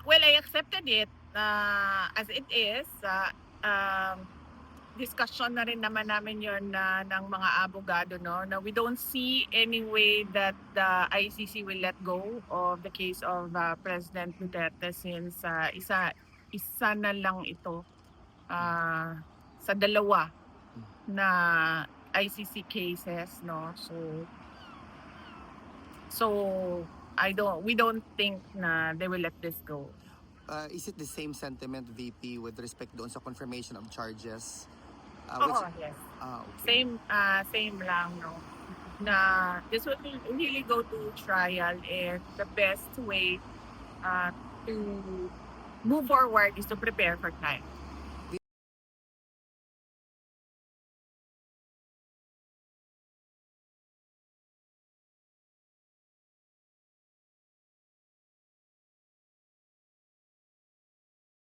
Well, I accepted it as it is. Discussion na rin naman namin yon na ng mga abogado, no, na we don't see any way that the ICC will let go of the case of President Duterte since isa na lang ito sa dalawa na ICC cases, no. So we don't think na they will let this go. Is it the same sentiment, VP, with respect doon sa confirmation of charges? Oo, yes. Okay. Same lang, no, na this will really go to trial, and the best way to move forward is to prepare for trial.